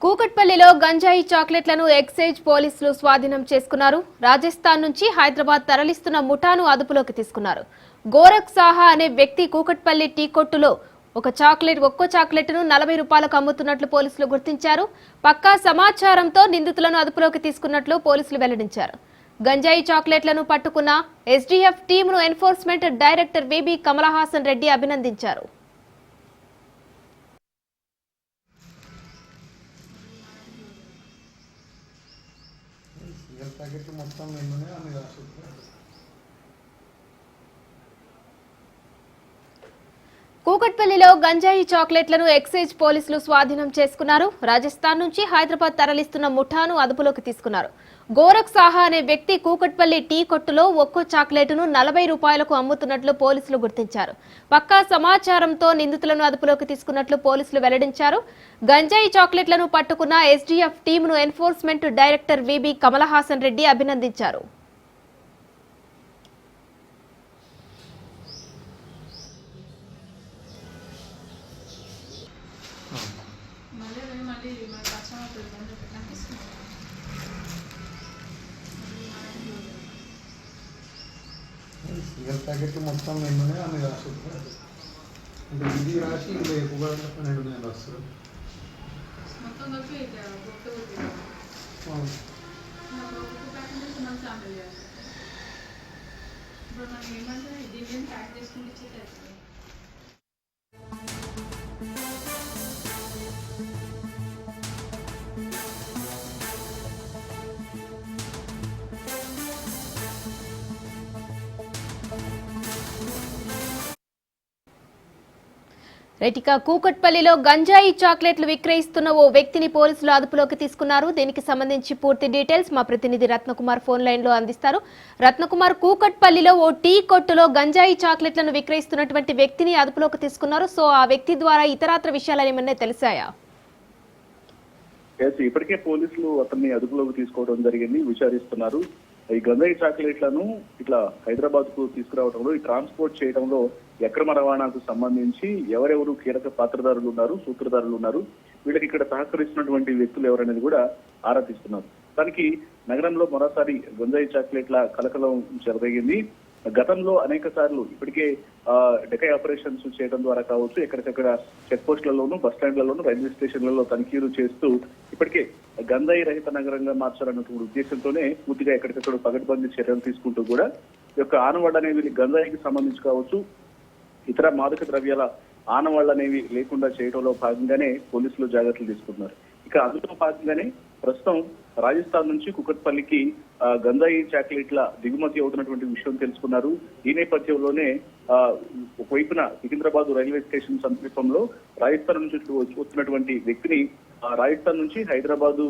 కూకట్పల్లిలో గంజాయి చాక్లెట్లను ఎక్సైజ్ పోలీసులు స్వాధీనం చేసుకున్నారు. రాజస్థాన్ నుంచి హైదరాబాద్ తరలిస్తున్న ముఠాను అదుపులోకి తీసుకున్నారు. గోరఖ్ సాహా అనే వ్యక్తి కూకట్పల్లి టీ కొట్టులో ఒక్కో చాక్లెట్ను 40 రూపాయలకు అమ్ముతున్నట్లు పోలీసులు గుర్తించారు. పక్కా సమాచారంతో నిందితులను అదుపులోకి తీసుకున్నట్లు పోలీసులు వెల్లడించారు. గంజాయి చాక్లెట్లను పట్టుకున్న ఎస్డీఎఫ్ టీంను enforcement director VB Kamalahasan Reddy అభినందించారు. ప్యాకెట్ మొత్తం ఎన్నున్నాయి అన్ని రాసుకుంటారు. కూకట్పల్లిలో గంజాయి చాక్లెట్లను ఎక్సైజ్ పోలీసులు స్వాధీనం చేసుకున్నారు. రాజస్థాన్ నుంచి హైదరాబాద్ తరలిస్తున్న ముఠాను అదుపులోకి తీసుకున్నారు. గోరఖ్ సాహా అనే వ్యక్తి కూకట్పల్లి టీ కొట్టులో ఒక్కో చాక్లెట్ను 40 రూపాయలకు అమ్ముతున్నట్లు పోలీసులు గుర్తించారు. పక్కా సమాచారంతో నిందితులను అదుపులోకి తీసుకున్నట్లు పోలీసులు వెల్లడించారు. గంజాయి చాక్లెట్లను పట్టుకున్న ఎస్డీఎఫ్ టీంను enforcement director VB Kamalahasan Reddy అభినందించారు. సింగల్ ప్యాకెట్ మొత్తం ఎన్నున్నాయి అన్ని రాసుకుంటారు. అంటే ఇది రాసి ఇంకా ఎక్కువ 12 ఉన్నాయి రాస్తారు. రైటిక కూకట్పల్లిలో గంజాయి చాక్లెట్లు విక్రయిస్తున్న ఓ వ్యక్తిని పోలీసులు అదుపులోకి తీసుకున్నారు. దీనికి సంబంధించి పూర్తి డీటెయిల్స్ మా ప్రతినిధి రత్నకుమార్ ఫోన్ లైన్ లో అందిస్తారు. రత్నకుమార్, కూకట్పల్లిలో ఓ టీ కొట్టులో గంజాయి చాక్లెట్లను విక్రయిస్తున్నటువంటి వ్యక్తిని అదుపులోకి తీసుకున్నారు. సో ఆ వ్యక్తి ద్వారా ఇతరాత్ర విషయాలు ఏమన్నా తెలిసాయా? ఇప్పటికే పోలీసులు అతన్ని అదుపులోకి తీసుకోవడం జరిగింది, విచారిస్తున్నారు. ఈ గంజాయి చాక్లెట్లను ఇట్లా హైదరాబాద్ కు తీసుకురావడంలో, ఈ ట్రాన్స్పోర్ట్ చేయడంలో అక్రమ రవాణాకు సంబంధించి ఎవరెవరు కీలక పాత్రధారులు ఉన్నారు, సూత్రధారులు ఉన్నారు, వీళ్ళకి ఇక్కడ సహకరిస్తున్నటువంటి వ్యక్తులు ఎవరనేది కూడా ఆరా తీస్తున్నారు. దానికి నగరంలో మరోసారి గంజాయి చాక్లెట్ల కలకలం చెలరేగింది. గతంలో అనేక సార్లు ఇప్పటికే డెకై ఆపరేషన్స్ చేయడం ద్వారా కావచ్చు, ఎక్కడికక్కడ చెక్ పోస్టులలోనూ, బస్ స్టాండ్లలోనూ, రైల్వే స్టేషన్లలో తనిఖీలు చేస్తూ ఇప్పటికే గంజాయి రహిత నగరంగా మార్చాలన్నటువంటి ఉద్దేశంతోనే పూర్తిగా ఎక్కడికక్కడ పగడ్బందీ చర్యలు తీసుకుంటూ కూడా ఈ యొక్క ఆనవాళ్ళు అనేవి గంజాయికి సంబంధించి కావచ్చు, ఇతర మాదక ద్రవ్యాల ఆనవాళ్ళు అనేవి లేకుండా చేయడంలో భాగంగానే పోలీసులు జాగ్రత్తలు తీసుకుంటున్నారు. ఇక అందులో భాగంగానే ప్రస్తుతం రాజస్థాన్ నుంచి కుకట్పల్లికి గంజాయి చాక్లెట్ల దిగుమతి అవుతున్నటువంటి విషయం తెలుసుకున్నారు. ఈ నేపథ్యంలోనే ఒకవైపున సికింద్రాబాద్ రైల్వే స్టేషన్ సమీపంలో రాజస్థాన్ నుంచి వస్తున్నటువంటి వ్యక్తిని రాజస్థాన్ నుంచి హైదరాబాద్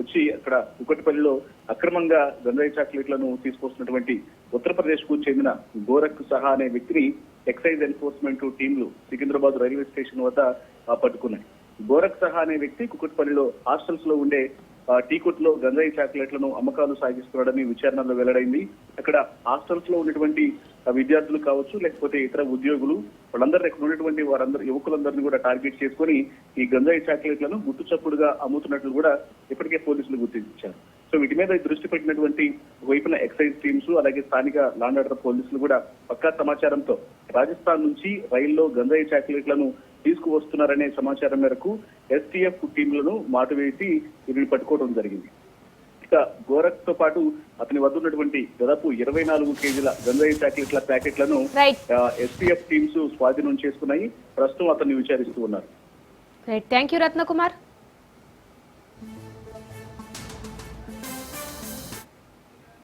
వచ్చి అక్కడ కుకట్పల్లిలో అక్రమంగా గంజాయి చాక్లెట్లను తీసుకొస్తున్నటువంటి ఉత్తరప్రదేశ్ కు చెందిన గోరఖ్ సహా అనే వ్యక్తిని ఎక్సైజ్ ఎన్ఫోర్స్మెంట్ టీంలు సికింద్రాబాద్ రైల్వే స్టేషన్ వద్ద పట్టుకున్నాయి. గోరఖ్ సహా అనే వ్యక్తి కుకట్పల్లిలో హాస్టల్స్ లో ఉండే టీ కొట్లో గంజాయి చాక్లెట్లను అమ్మకాలు సాగిస్తున్నాడని విచారణలో వెల్లడైంది. అక్కడ హాస్టల్స్ లో ఉన్నటువంటి విద్యార్థులు కావచ్చు, లేకపోతే ఇతర ఉద్యోగులు, వాళ్ళందరూ ఇక్కడ ఉన్నటువంటి వారందరూ యువకులందరినీ కూడా టార్గెట్ చేసుకుని ఈ గంజాయి చాక్లెట్లను గుట్టు చప్పుడుగా అమ్ముతున్నట్లు కూడా ఇప్పటికే పోలీసులు గుర్తించారు. సో వీటి మీద దృష్టి పెట్టినటువంటి వైపున ఎక్సైజ్ టీమ్స్, అలాగే స్థానిక లాండ్ ఆర్డర్ పోలీసులు కూడా పక్కా సమాచారంతో రాజస్థాన్ నుంచి రైల్లో గంజాయి చాక్లెట్లను తీసుకువస్తున్నారనే సమాచారం మేరకు ఎస్టీఎఫ్ టీంలను మాటు వేసి వీరిని పట్టుకోవడం జరిగింది. ఇక గోరఖ్ తో పాటు అతని వద్ద ఉన్నటువంటి దాదాపు 24 కేజీల గంజాయి చాక్లెట్ల ప్యాకెట్లను ఎస్టీఎఫ్ టీమ్స్ స్వాధీనం చేసుకున్నాయి. ప్రస్తుతం అతన్ని విచారిస్తూ ఉన్నారు. Thank you Ratnakumar.